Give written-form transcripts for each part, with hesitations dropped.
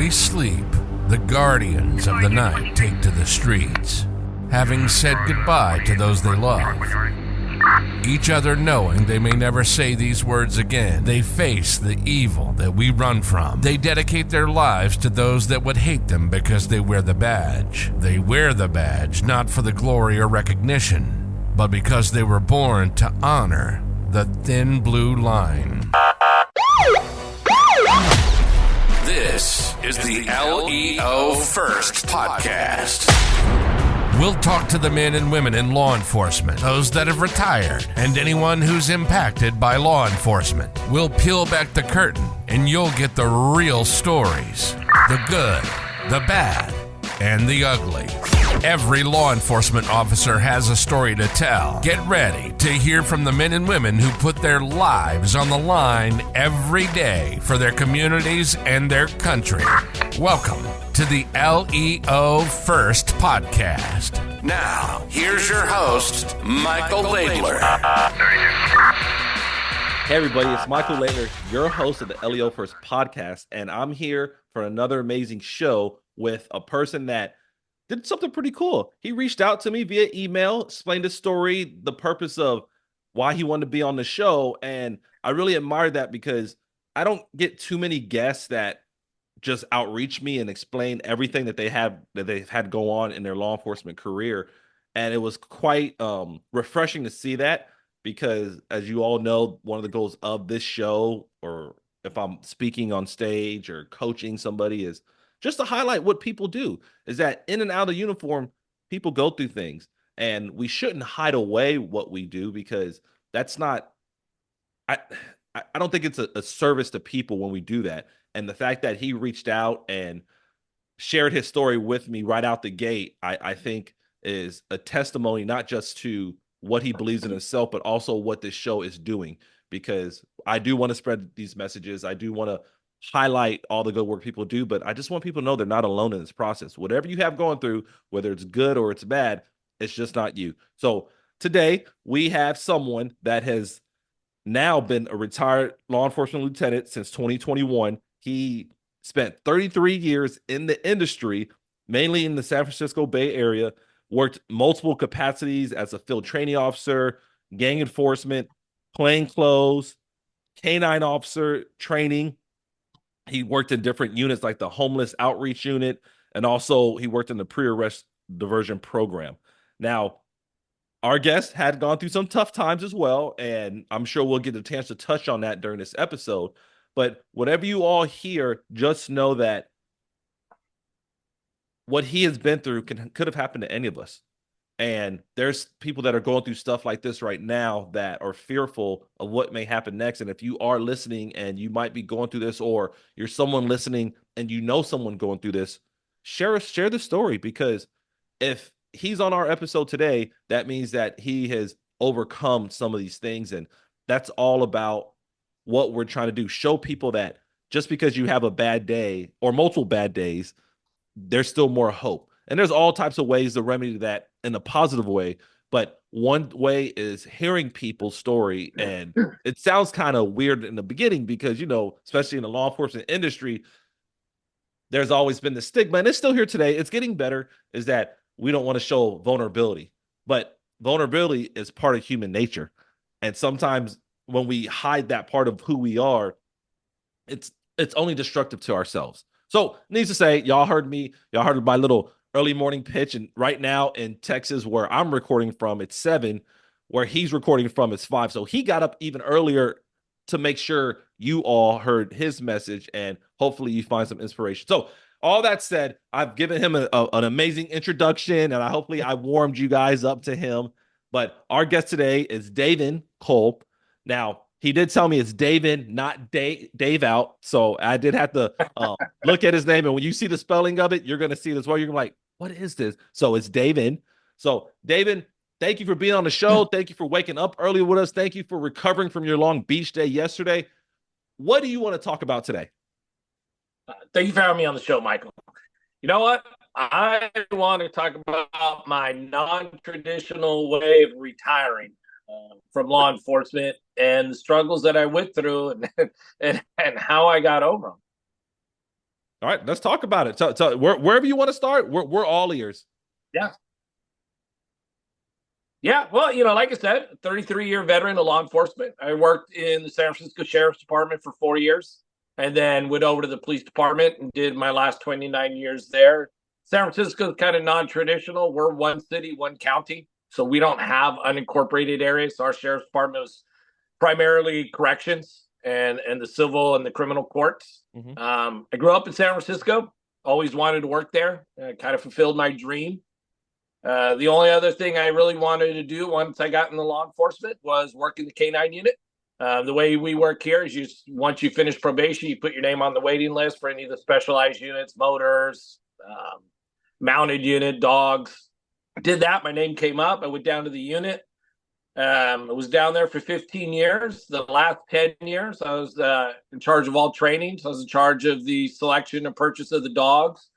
we sleep, the guardians of the night take to the streets, having said goodbye to those they love. Each other knowing they may never say these words again, they face the evil that we run from. They dedicate their lives to those that would hate them because they wear the badge. They wear the badge not for the glory or recognition, but because they were born to honor the thin blue line. This is the LEO First Podcast. We'll talk to the men and women in law enforcement, those that have retired, and anyone who's impacted by law enforcement. We'll peel back the curtain, and you'll get the real stories. The good, the bad, and the ugly. Every law enforcement officer has a story to tell. Get ready to hear from the men and women who put their lives on the line every day for their communities and their country. Welcome to the LEO First Podcast. Now, here's your host, Michael Laidler. Hey everybody, it's Michael Laidler, your host of the LEO First Podcast, and I'm here for another amazing show with a person that did something pretty cool. He reached out to me via email, explained his story, the purpose of why he wanted to be on the show, and I really admire that because I don't get too many guests that just outreach me and explain everything that they've had go on in their law enforcement career. And it was quite refreshing to see that because, as you all know, one of the goals of this show, or if I'm speaking on stage or coaching somebody, is just to highlight what people do. Is that in and out of uniform, people go through things, and we shouldn't hide away what we do because that's not, I don't think it's a service to people when we do that. And the fact that he reached out and shared his story with me right out the gate, I think is a testimony, not just to what he believes in himself, but also what this show is doing. Because I do want to spread these messages. I do want to highlight all the good work people do, but I just want people to know they're not alone in this process. Whatever you have going through, whether it's good or it's bad, it's just not you. So today we have someone that has now been a retired law enforcement lieutenant since 2021. He spent 33 years in the industry, mainly in the San Francisco Bay Area, worked multiple capacities as a field training officer, gang enforcement, plainclothes, canine officer training. He worked in different units like the homeless outreach unit, and also he worked in the pre-arrest diversion program. Now, our guest had gone through some tough times as well, and I'm sure we'll get a chance to touch on that during this episode. But whatever you all hear, just know that what he has been through could have happened to any of us. And there's people that are going through stuff like this right now that are fearful of what may happen next. And if you are listening and you might be going through this, or you're someone listening and you know someone going through this, share the story, because if he's on our episode today, that means that he has overcome some of these things. And that's all about what we're trying to do. Show people that just because you have a bad day or multiple bad days, there's still more hope. And there's all types of ways to remedy that in a positive way. But one way is hearing people's story. And it sounds kind of weird in the beginning because, you know, especially in the law enforcement industry, there's always been the stigma, and it's still here today. It's getting better, is that we don't want to show vulnerability. But vulnerability is part of human nature. And sometimes when we hide that part of who we are, it's only destructive to ourselves. So, needs to say, y'all heard my little early morning pitch, and right now in Texas, where I'm recording from, it's 7, where he's recording from, it's 5. So he got up even earlier to make sure you all heard his message, and hopefully you find some inspiration. So all that said, I've given him an amazing introduction, and hopefully I warmed you guys up to him. But our guest today is Davin Cole. Now, he did tell me it's Davin, not Dave out. So I did have to look at his name. And when you see the spelling of it, you're going to see this. Well, you're like, what is this? So it's Davin. So Davin, thank you for being on the show. Thank you for waking up early with us. Thank you for recovering from your Long Beach day yesterday. What do you want to talk about today? Thank you for having me on the show, Michael. You know what? I want to talk about my non-traditional way of retiring from law enforcement and the struggles that I went through and how I got over them. All right, let's talk about it. So wherever you want to start, we're all ears. Yeah. Yeah, well, like I said, 33-year veteran of law enforcement. I worked in the San Francisco Sheriff's Department for 4 years and then went over to the police department and did my last 29 years there. San Francisco is kind of non-traditional. We're one city, one county, so we don't have unincorporated areas. So our Sheriff's Department was primarily corrections and the civil and the criminal courts. Mm-hmm. I grew up in San Francisco, always wanted to work there, kind of fulfilled my dream. The only other thing I really wanted to do once I got into law enforcement was work in the K-9 unit. The way we work here is once you finish probation, you put your name on the waiting list for any of the specialized units, motors, mounted unit, dogs. I did that. My name came up. I went down to the unit. I was down there for 15 years. The last 10 years, I was in charge of all training. So I was in charge of the selection and purchase of the dogs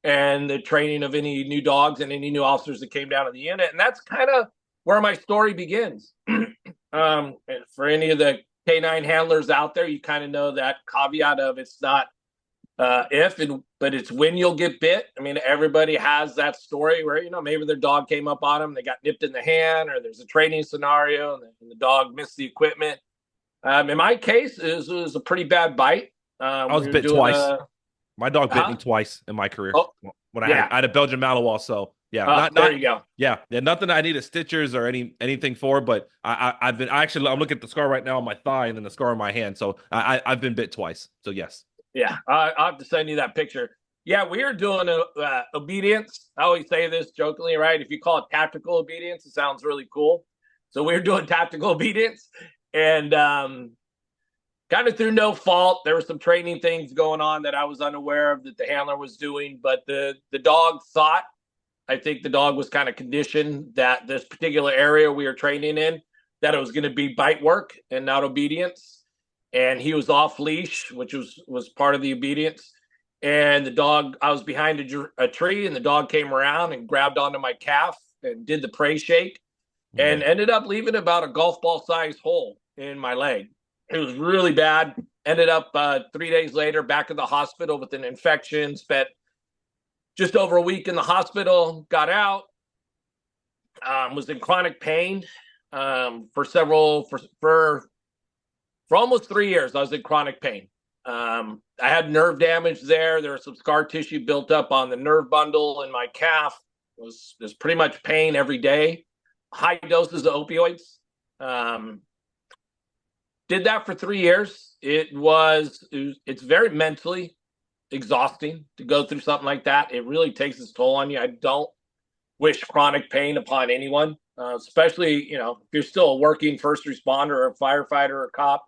and the training of any new dogs and any new officers that came down to the unit. And that's kind of where my story begins. For any of the K-9 handlers out there, you kind of know that caveat of it's not but it's when you'll get bit. I mean, everybody has that story where, maybe their dog came up on them, they got nipped in the hand, or there's a training scenario and the dog missed the equipment. In my case, it was a pretty bad bite. I was bit twice. My dog bit me twice in my career when I had a Belgian Malinois. So yeah, there you go. Yeah, nothing I needed stitches or anything for, but I'm looking at the scar right now on my thigh and then the scar on my hand. So I've been bit twice. So yes. Yeah, I'll have to send you that picture. Yeah, we are doing obedience. I always say this jokingly, right? If you call it tactical obedience, it sounds really cool. So we're doing tactical obedience, and kind of through no fault. There were some training things going on that I was unaware of that the handler was doing, but the dog thought, I think the dog was kind of conditioned that this particular area we were training in, that it was going to be bite work and not obedience. And he was off leash, which was part of the obedience. And the dog, I was behind a tree, and the dog came around and grabbed onto my calf and did the prey shake, and ended up leaving about a golf ball size hole in my leg. It was really bad. Ended up 3 days later back in the hospital with an infection. Spent just over a week in the hospital. Got out. Was in chronic pain for almost 3 years. I was in chronic pain. I had nerve damage there. There was some scar tissue built up on the nerve bundle in my calf. It was pretty much pain every day. High doses of opioids. Did that for 3 years. It's very mentally exhausting to go through something like that. It really takes its toll on you. I don't wish chronic pain upon anyone, especially, if you're still a working first responder or a firefighter or a cop.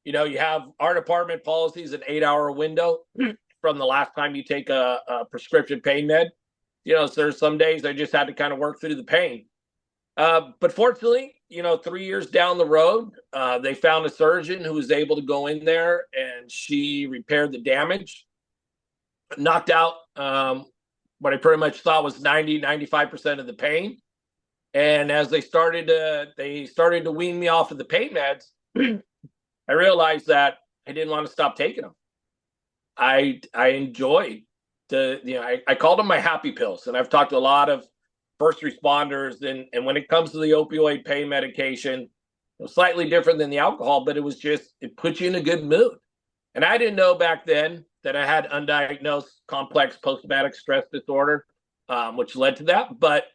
You have our department policies an 8-hour window from the last time you take a prescription pain med. So there's some days I just had to kind of work through the pain. But fortunately, 3 years down the road, they found a surgeon who was able to go in there, and she repaired the damage, knocked out what I pretty much thought was 95% of the pain. And as they started to wean me off of the pain meds, I realized that I didn't want to stop taking them. I enjoyed I called them my happy pills. And I've talked to a lot of first responders, and when it comes to the opioid pain medication, it was slightly different than the alcohol, but it puts you in a good mood. And I didn't know back then that I had undiagnosed complex post-traumatic stress disorder, which led to that. But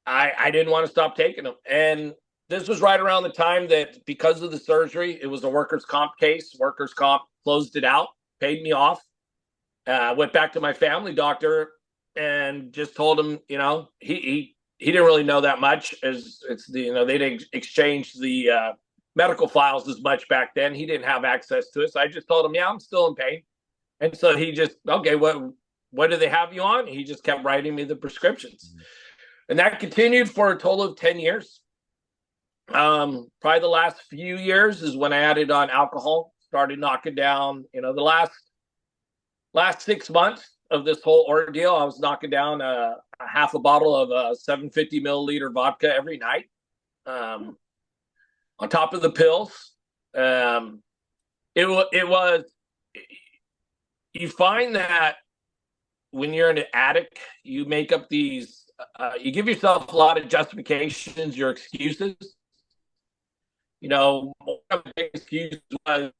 I didn't want to stop taking them. And this was right around the time that, because of the surgery, it was a workers' comp case. Workers' comp closed it out, paid me off. Went back to my family doctor and just told him, he didn't really know that much, as it's they didn't exchange the medical files as much back then. He didn't have access to it. So I just told him, I'm still in pain. And so he just, okay, what do they have you on? He just kept writing me the prescriptions. Mm-hmm. And that continued for a total of 10 years. Probably the last few years is when I added on alcohol, started knocking down, the last 6 months of this whole ordeal, I was knocking down a half a bottle of 750 milliliter vodka every night, on top of the pills. It was you find that when you're an addict, you make up these, you give yourself a lot of justifications, your excuses. One of the big excuses was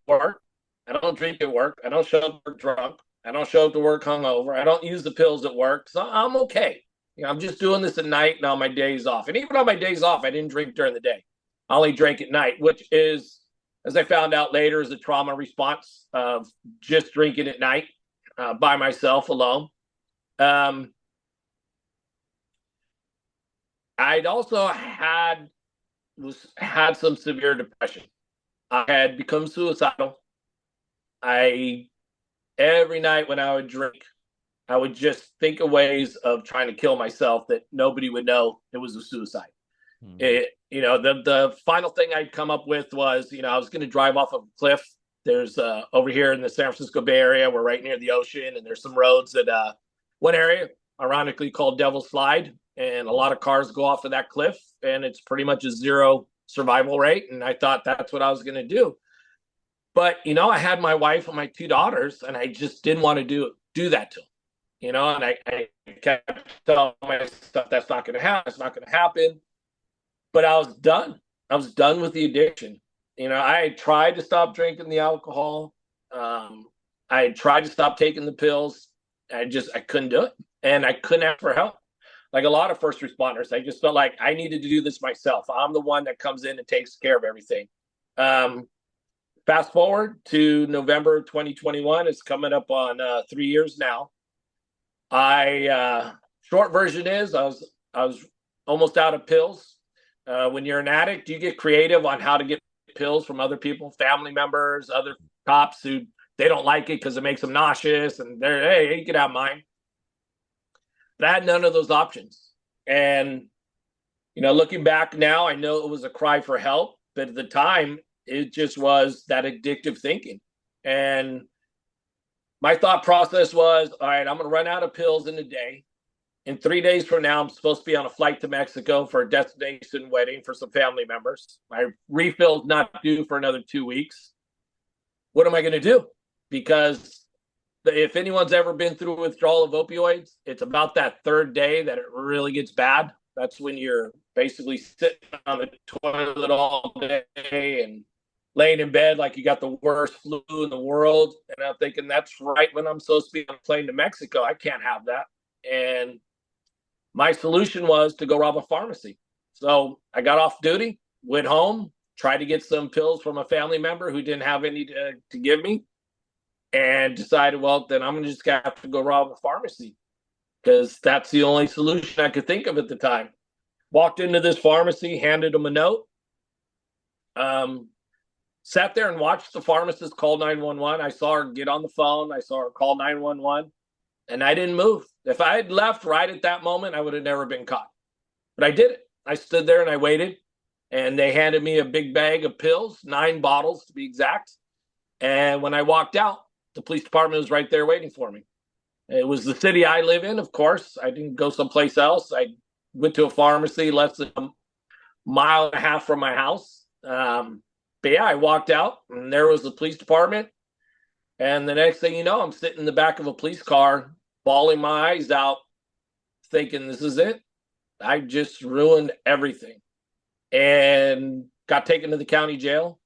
work. I don't drink at work. I don't show up to work drunk. I don't show up to work hungover. I don't use the pills at work. So I'm okay. I'm just doing this at night and on my days off. And even on my days off, I didn't drink during the day. I only drank at night, which is, as I found out later, is a trauma response of just drinking at night by myself alone. I'd also had some severe depression. I had become suicidal. Every night when I would drink, I would just think of ways of trying to kill myself that nobody would know it was a suicide. The final thing I'd come up with was, I was going to drive off a cliff. There's over here in the San Francisco Bay Area, we're right near the ocean, and there's some roads that one area, ironically called Devil's Slide, and a lot of cars go off of that cliff, and it's pretty much a zero survival rate. And I thought that's what I was going to do. But, I had my wife and my 2 daughters, and I just didn't want to do that to them. And I kept telling myself that's not going to happen. It's not going to happen. But I was done. I was done with the addiction. I tried to stop drinking the alcohol. I tried to stop taking the pills. I couldn't do it. And I couldn't ask for help. Like a lot of first responders, I just felt like I needed to do this myself. I'm the one that comes in and takes care of everything. Fast forward to November 2021. It's coming up on 3 years now. Short version is I was almost out of pills. When you're an addict, you get creative on how to get pills from other people, family members, other cops who they don't like it because it makes them nauseous, and hey, you can have mine. But I had none of those options. And, looking back now, I know it was a cry for help, but at the time, it just was that addictive thinking. And my thought process was, all right, I'm going to run out of pills in a day. In 3 days from now, I'm supposed to be on a flight to Mexico for a destination wedding for some family members. My refill's not due for another 2 weeks. What am I going to do? Because if anyone's ever been through withdrawal of opioids, it's about that 3rd day that it really gets bad. That's when you're basically sitting on the toilet all day and laying in bed like you got the worst flu in the world. And I'm thinking, that's right when I'm supposed to be on a plane to Mexico. I can't have that. And my solution was to go rob a pharmacy. So I got off duty, went home, tried to get some pills from a family member who didn't have any to give me, and decided, well, then I'm just going to have to go rob a pharmacy because that's the only solution I could think of at the time. Walked into this pharmacy, handed them a note, sat there and watched the pharmacist call 911. I saw her get on the phone. I saw her call 911, and I didn't move. If I had left right at that moment, I would have never been caught. But I did it. I stood there and I waited, and they handed me a big bag of pills, 9 bottles to be exact. And when I walked out, the police department was right there waiting for me. It was the city I live in, of course. I didn't go someplace else. I went to a pharmacy less than a mile and a half from my house. But yeah, I walked out, and there was the police department. And the next thing you know, I'm sitting in the back of a police car, bawling my eyes out, thinking, this is it. I just ruined everything. And got taken to the county jail.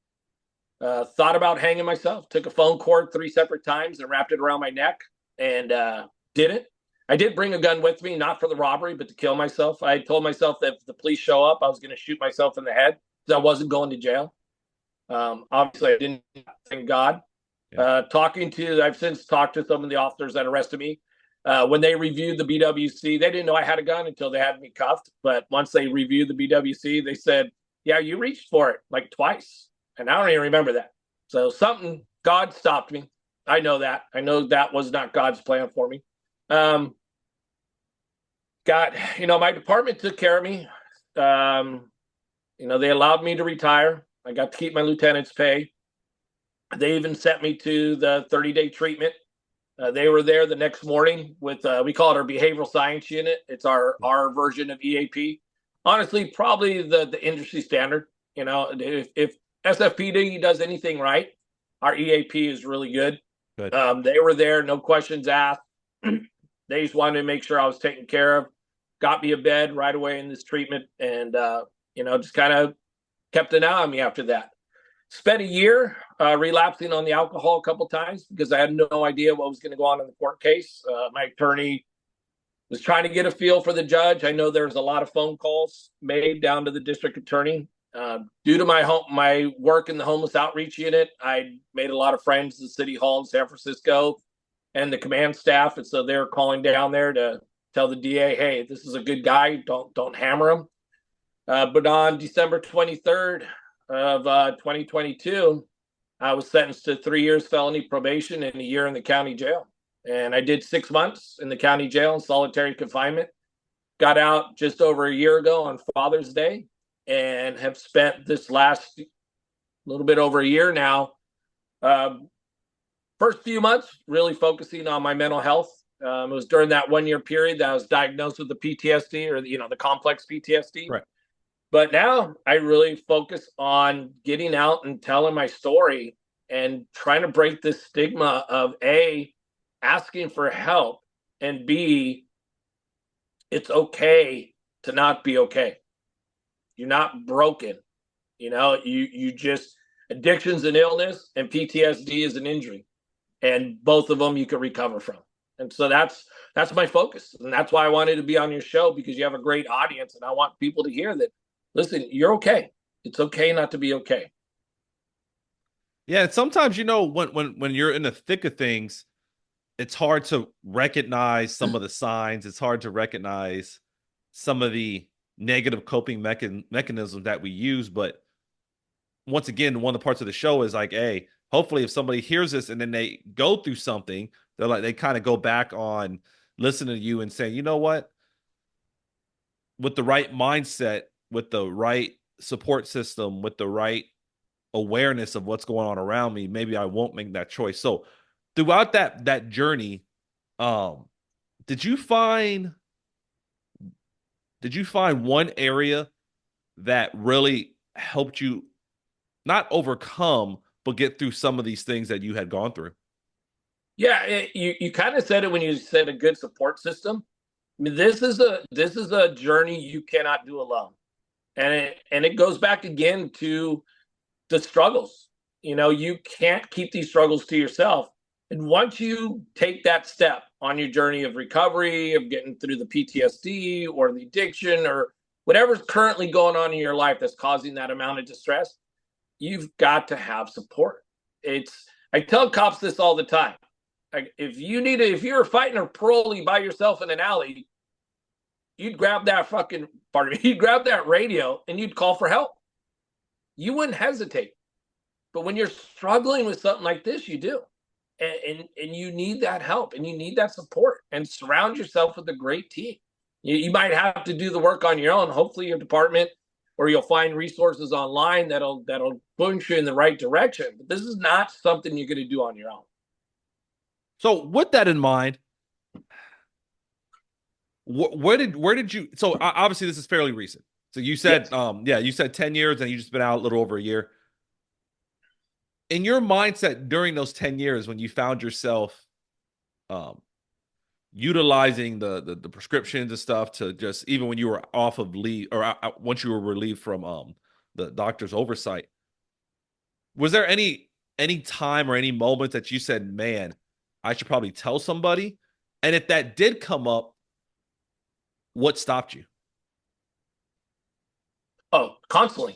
Thought about hanging myself, took a phone cord 3 separate times and wrapped it around my neck, and didn't. I did bring a gun with me, not for the robbery, but to kill myself. I told myself that if the police show up, I was going to shoot myself in the head because I wasn't going to jail. Obviously, I didn't, thank God. Yeah. I've since talked to some of the officers that arrested me. When they reviewed the BWC, they didn't know I had a gun until they had me cuffed. But once they reviewed the BWC, they said, yeah, you reached for it like twice. And I don't even remember that. So God stopped me. I know that. I know that was not God's plan for me. My department took care of me. They allowed me to retire. I got to keep my lieutenant's pay. They even sent me to the 30-day treatment. They were there the next morning with, we call it our behavioral science unit. It's our version of EAP. Honestly, probably the industry standard. If SFPD does anything right, our EAP is really good. Good. They were there, no questions asked. They just wanted to make sure I was taken care of. Got me a bed right away in this treatment, and just kind of kept an eye on me after that. Spent a year relapsing on the alcohol a couple times because I had no idea what was going to go on in the court case. My attorney was trying to get a feel for the judge. I know there was a lot of phone calls made down to the district attorney. Due to my work in the homeless outreach unit, I made a lot of friends at the city hall in San Francisco and the command staff, and so they're calling down there to tell the DA, "Hey, this is a good guy. Don't hammer him." But on December 23rd of 2022, I was sentenced to 3 years felony probation and a year in the county jail. And I did 6 months in the county jail in solitary confinement. Got out just over a year ago on Father's Day, and have spent this last little bit over a year now. First few months really focusing on my mental health. It was during that 1 year period that I was diagnosed with the PTSD, or the complex PTSD. Right. But now I really focus on getting out and telling my story and trying to break this stigma of A, asking for help, and B, it's okay to not be okay. You're not broken. You just, addiction's an illness and PTSD is an injury. And both of them you can recover from. And so that's my focus. And that's why I wanted to be on your show, because you have a great audience and I want people to hear that, listen, you're okay. It's okay not to be okay. Yeah, and sometimes when you're in the thick of things, it's hard to recognize some of the signs. It's hard to recognize some of the negative coping mechanisms that we use. But once again, one of the parts of the show is like, hey, hopefully if somebody hears this and then they go through something, they kind of go back on listening to you and say, you know what? With the right mindset, with the right support system, with the right awareness of what's going on around me, maybe I won't make that choice. So throughout that journey, did you find one area that really helped you not overcome, but get through some of these things that you had gone through? Yeah, you kind of said it when you said a good support system. I mean, this is a journey you cannot do alone, and it goes back again to the struggles. You can't keep these struggles to yourself. And once you take that step on your journey of recovery, of getting through the PTSD or the addiction or whatever's currently going on in your life that's causing that amount of distress, you've got to have support. I tell cops this all the time. Like, if you're fighting a parolee by yourself in an alley, you'd grab you'd grab that radio and you'd call for help. You wouldn't hesitate. But when you're struggling with something like this, you do. And you need that help and you need that support, and surround yourself with a great team. You might have to do the work on your own. Hopefully your department, or you'll find resources online that'll push you in the right direction. But this is not something you're going to do on your own. So with that in mind, where did you, so obviously this is fairly recent. So you said, yes. You said 10 years and you just been out a little over a year. In your mindset during those 10 years, when you found yourself utilizing the prescriptions and stuff to just, even when you were off of leave, or once you were relieved from the doctor's oversight, was there any time or any moment that you said, man, I should probably tell somebody? And if that did come up, what stopped you? Oh, constantly.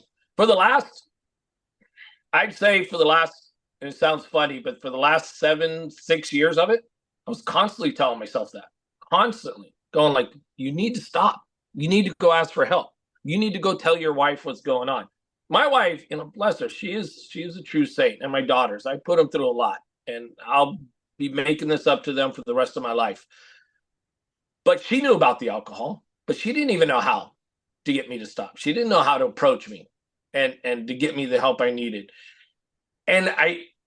I'd say and it sounds funny, but for the last 6 years of it, I was constantly telling myself that. Constantly going like, you need to stop. You need to go ask for help. You need to go tell your wife what's going on. My wife, bless her, she is a true saint. And my daughters, I put them through a lot. And I'll be making this up to them for the rest of my life. But she knew about the alcohol, but she didn't even know how to get me to stop. She didn't know how to approach me and to get me the help I needed. And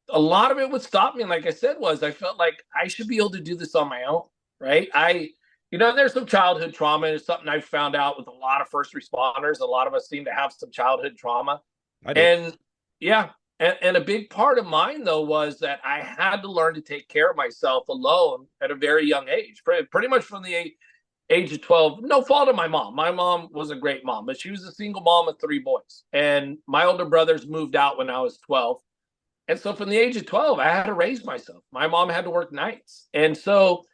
a lot of it would stop me. And like I said, I felt like I should be able to do this on my own, right? There's some childhood trauma. It's something I've found out with a lot of first responders. A lot of us seem to have some childhood trauma. I do. And yeah, And a big part of mine, though, was that I had to learn to take care of myself alone at a very young age, pretty much from the age of 12. No fault of my mom. My mom was a great mom, but she was a single mom with 3 boys. And my older brothers moved out when I was 12. And so from the age of 12, I had to raise myself. My mom had to work nights. And so,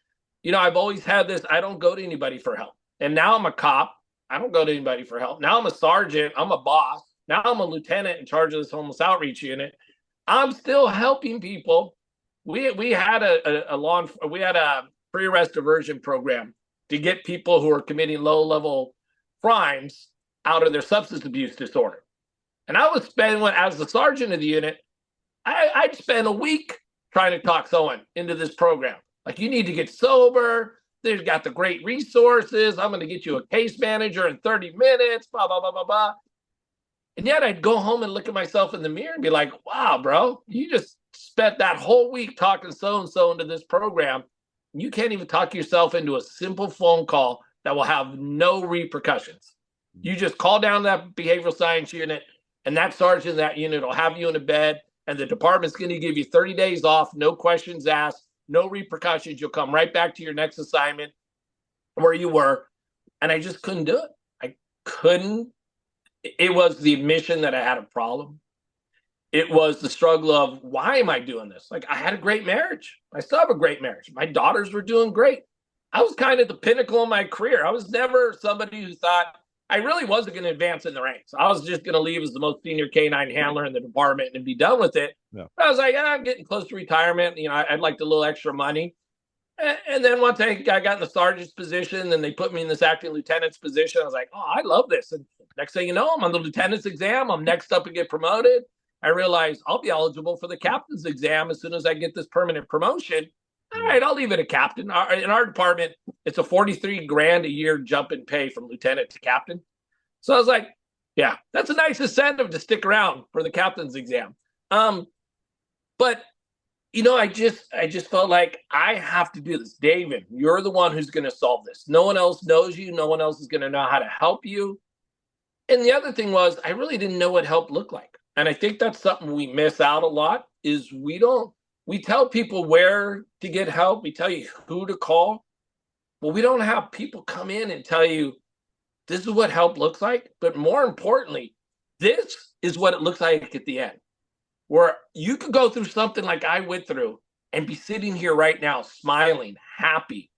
I've always had this, I don't go to anybody for help. And now I'm a cop. I don't go to anybody for help. Now I'm a sergeant. I'm a boss. Now I'm a lieutenant in charge of this homeless outreach unit. I'm still helping people. We had we had a pre-arrest diversion program to get people who are committing low-level crimes out of their substance abuse disorder. And I would spend, as the sergeant of the unit, I'd spend a week trying to talk someone into this program. Like, you need to get sober. They've got the great resources. I'm going to get you a case manager in 30 minutes, blah, blah, blah, blah, blah. And yet I'd go home and look at myself in the mirror and be like, wow, bro, you just spent that whole week talking so-and-so into this program. You can't even talk yourself into a simple phone call that will have no repercussions. You just call down that behavioral science unit, and that sergeant in that unit will have you in a bed, and the department's going to give you 30 days off, no questions asked, no repercussions. You'll come right back to your next assignment where you were. And I just couldn't do it. I couldn't. It was the admission that I had a problem. It was the struggle of, why am I doing this? Like, I had a great marriage. I still have a great marriage. My daughters were doing great. I was kind of the pinnacle of my career. I was never somebody who thought, I really wasn't going to advance in the ranks. I was just going to leave as the most senior canine handler in the department and be done with it. Yeah. But I was like, I'm getting close to retirement. I'd like a little extra money. And then once I got in the sergeant's position, and they put me in this acting lieutenant's position, I was like, oh, I love this. And next thing you know, I'm on the lieutenant's exam. I'm next up to get promoted. I realized I'll be eligible for the captain's exam as soon as I get this permanent promotion. All right, I'll leave it a captain. In our department, it's a $43,000 a year jump in pay from lieutenant to captain. So I was like, yeah, that's a nice incentive to stick around for the captain's exam. But I just felt like I have to do this. Davin, you're the one who's going to solve this. No one else knows you. No one else is going to know how to help you. And the other thing was, I really didn't know what help looked like. And I think that's something we miss out a lot, is we tell people where to get help. We tell you who to call. But we don't have people come in and tell you, this is what help looks like. But more importantly, this is what it looks like at the end. Where you could go through something like I went through and be sitting here right now, smiling, happy,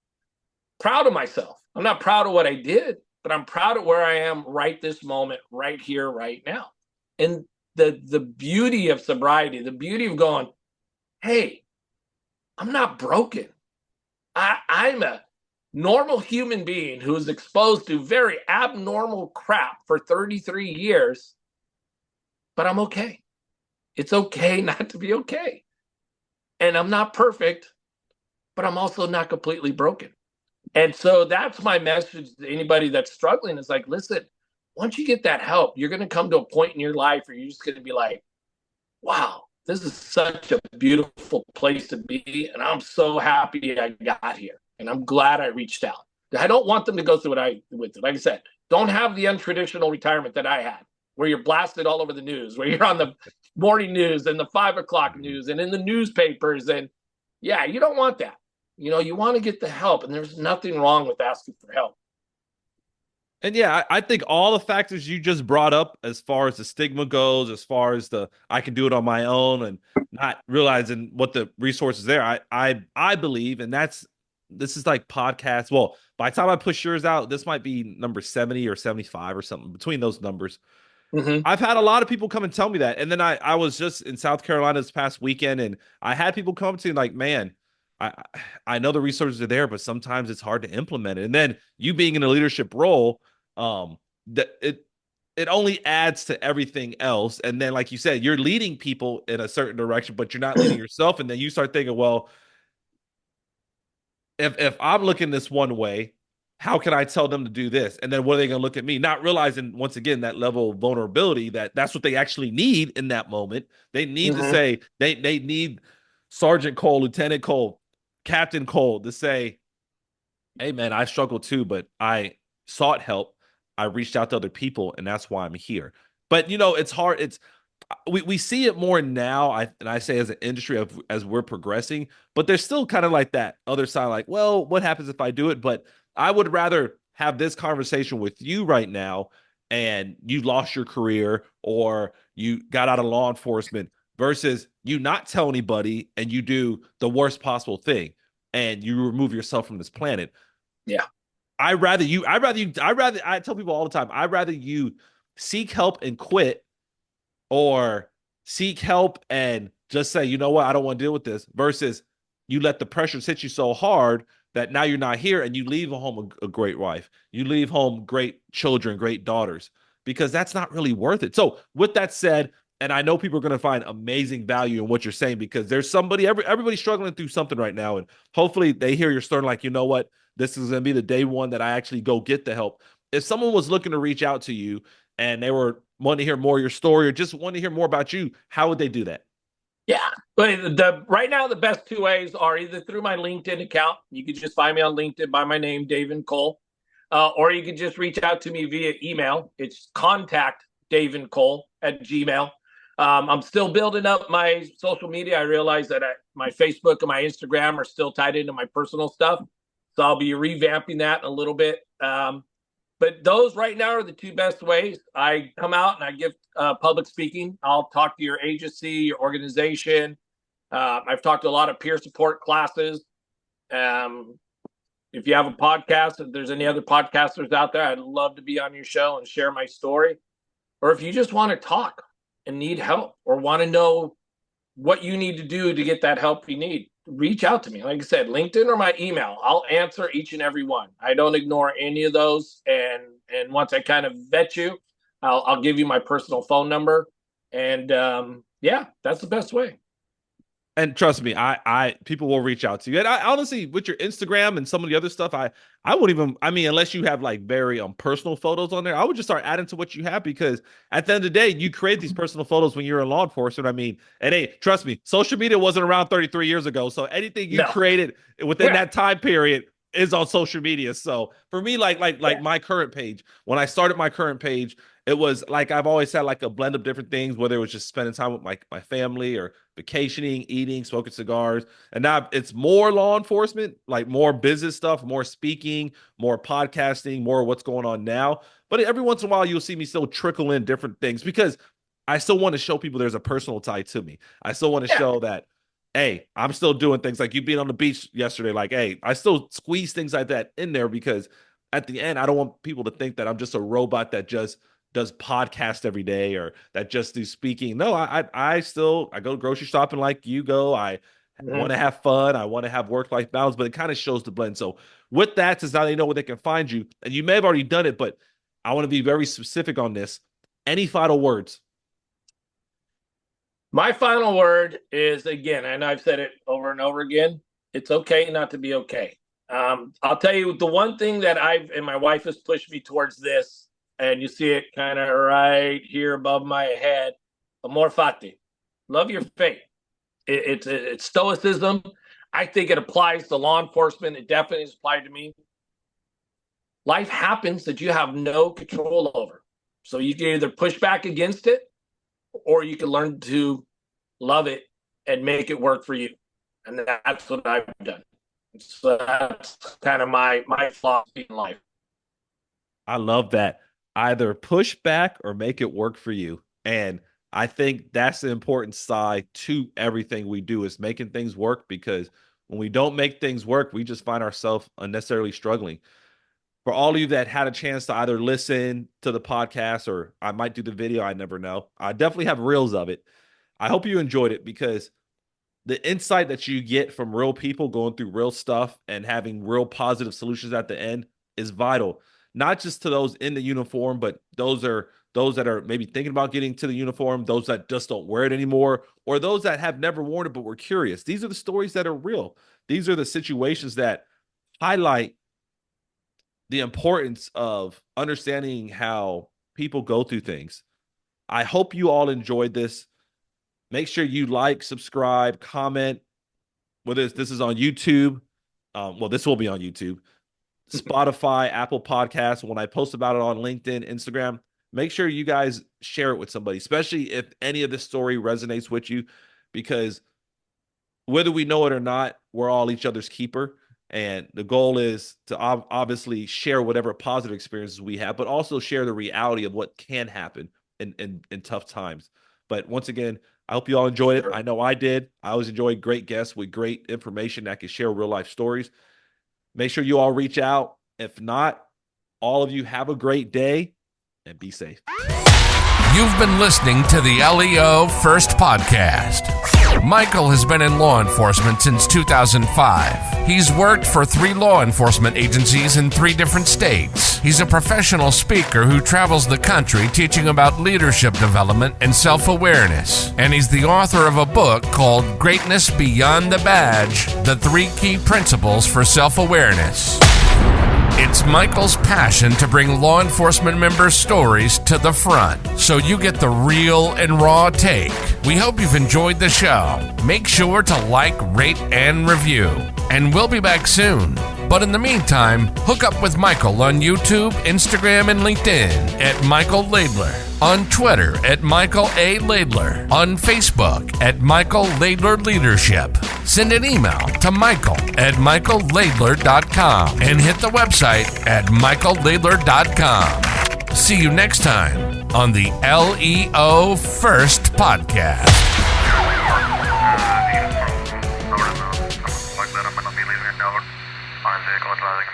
proud of myself. I'm not proud of what I did, but I'm proud of where I am right this moment, right here, right now. And the beauty of sobriety, the beauty of going, hey, I'm not broken. I'm a normal human being who is exposed to very abnormal crap for 33 years, but I'm okay. It's okay not to be okay. And I'm not perfect, but I'm also not completely broken. And so that's my message to anybody that's struggling. Is like, listen, once you get that help, you're going to come to a point in your life where you're just going to be like, wow, this is such a beautiful place to be. And I'm so happy I got here. And I'm glad I reached out. I don't want them to go through what I went through. Like I said, don't have the untraditional retirement that I had, where you're blasted all over the news, where you're on the morning news and the 5 o'clock news and in the newspapers. And yeah, you don't want that. You want to get the help, and there's nothing wrong with asking for help. And yeah, I think all the factors you just brought up, as far as the stigma goes, as far as I can do it on my own and not realizing what the resources there, I believe, and this is like podcast. Well, by the time I push yours out, this might be number 70 or 75 or something between those numbers. Mm-hmm. I've had a lot of people come and tell me that. And then I was just in South Carolina this past weekend, and I had people come to me like, man, I know the resources are there, but sometimes it's hard to implement it. And then you being in a leadership role, that it only adds to everything else. And then, like you said, you're leading people in a certain direction, but you're not leading yourself. And then you start thinking, well, if I'm looking this one way, how can I tell them to do this? And then what are they going to look at me? Not realizing, once again, that level of vulnerability, that's what they actually need in that moment. They need to say, they need Sergeant Cole, Lieutenant Cole, Captain Cole to say, hey, man, I struggle too, but I sought help. I reached out to other people, and that's why I'm here. But, it's hard. we see it more now. I say as an industry as we're progressing, but there's still kind of like that other side, like, well, what happens if I do it? But I would rather have this conversation with you right now, and you lost your career or you got out of law enforcement versus you not tell anybody and you do the worst possible thing and you remove yourself from this planet. Yeah. I tell people all the time, I'd rather you seek help and quit or seek help and just say, you know what, I don't want to deal with this, versus you let the pressures hit you so hard that now you're not here and you leave home a great wife. You leave home great children, great daughters, because that's not really worth it. So with that said, and I know people are going to find amazing value in what you're saying, because there's everybody's struggling through something right now. And hopefully they hear your story like, you know what, this is going to be the day one that I actually go get the help. If someone was looking to reach out to you and they were wanting to hear more of your story or just want to hear more about you, how would they do that? Yeah. But right now, the best two ways are either through my LinkedIn account. You can just find me on LinkedIn by my name, Davin Cole. Or you can just reach out to me via email. It's contact@davincole@gmail. I'm still building up my social media. I realize that my Facebook and my Instagram are still tied into my personal stuff. So I'll be revamping that a little bit. But those right now are the two best ways. I come out and I give public speaking. I'll talk to your agency, your organization. I've talked to a lot of peer support classes. If you have a podcast, if there's any other podcasters out there, I'd love to be on your show and share my story. Or if you just want to talk and need help or want to know what you need to do to get that help you need, reach out to me. Like I said, LinkedIn or my email, I'll answer each and every one. I don't ignore any of those. And once I kind of vet you, I'll give you my personal phone number. And yeah, that's the best way. And trust me, I people will reach out to you. And I honestly, with your Instagram and some of the other stuff, I wouldn't even, I mean, unless you have like very personal photos on there, I would just start adding to what you have, because at the end of the day, you create these personal photos when you're in law enforcement. I mean, and hey, trust me, social media wasn't around 33 years ago. So anything you created within that time period is on social media. So for me, like my current page, when I started my current page, it was like I've always had like a blend of different things, whether it was just spending time with my family or vacationing, eating, smoking cigars. And now it's more law enforcement, like more business stuff, more speaking, more podcasting, more what's going on now. But every once in a while, you'll see me still trickle in different things, because I still want to show people there's a personal tie to me. I still want to show that, hey, I'm still doing things like you being on the beach yesterday. Like, hey, I still squeeze things like that in there, because at the end, I don't want people to think that I'm just a robot that just does podcast every day or that just do speaking. No, I go grocery shopping like you go. I want to have fun. I want to have work-life balance, but it kind of shows the blend. So with that, since now they know where they can find you, and you may have already done it, but I want to be very specific on this. Any final words? My final word is, again, and I've said it over and over again, it's okay not to be okay. I'll tell you the one thing that and my wife has pushed me towards this, and you see it kind of right here above my head, amor fati, love your fate. It's stoicism. I think it applies to law enforcement. It definitely is applied to me. Life happens that you have no control over. So you can either push back against it, or you can learn to love it and make it work for you. And that's what I've done. So that's kind of my philosophy in life. I love that. Either push back or make it work for you. And I think that's the important side to everything we do, is making things work, because when we don't make things work, we just find ourselves unnecessarily struggling. For all of you that had a chance to either listen to the podcast, or I might do the video, I never know. I definitely have reels of it. I hope you enjoyed it, because the insight that you get from real people going through real stuff and having real positive solutions at the end is vital. Not just to those in the uniform, but those that are maybe thinking about getting to the uniform, those that just don't wear it anymore, or those that have never worn it but were curious. These are the stories that are real. These are the situations that highlight the importance of understanding how people go through things. I hope you all enjoyed this. Make sure you like, subscribe, comment. Whether this is on YouTube, this will be on YouTube, Spotify, Apple Podcasts. When I post about it on LinkedIn, Instagram, make sure you guys share it with somebody, especially if any of this story resonates with you, because whether we know it or not, we're all each other's keeper. And the goal is to obviously share whatever positive experiences we have, but also share the reality of what can happen in tough times. But once again, I hope you all enjoyed it. I know I did. I always enjoy great guests with great information that can share real life stories. Make sure you all reach out. If not, all of you have a great day and be safe. You've been listening to the LEO First Podcast. Michael has been in law enforcement since 2005. He's worked for 3 law enforcement agencies in 3 different states. He's a professional speaker who travels the country teaching about leadership development and self-awareness. And he's the author of a book called Greatness Beyond the Badge: The 3 Key Principles for Self-Awareness. It's Michael's passion to bring law enforcement members' stories to the front, so you get the real and raw take. We hope you've enjoyed the show. Make sure to like, rate, and review. And we'll be back soon. But in the meantime, hook up with Michael on YouTube, Instagram, and LinkedIn at Michael Laidler, on Twitter at Michael A. Laidler, on Facebook at Michael Laidler Leadership. Send an email to michael@michaellaidler.com and hit the website at michaellaidler.com. See you next time on the LEO First Podcast. Like that, I'm going to be leaving a note. 5 vehicles, I think,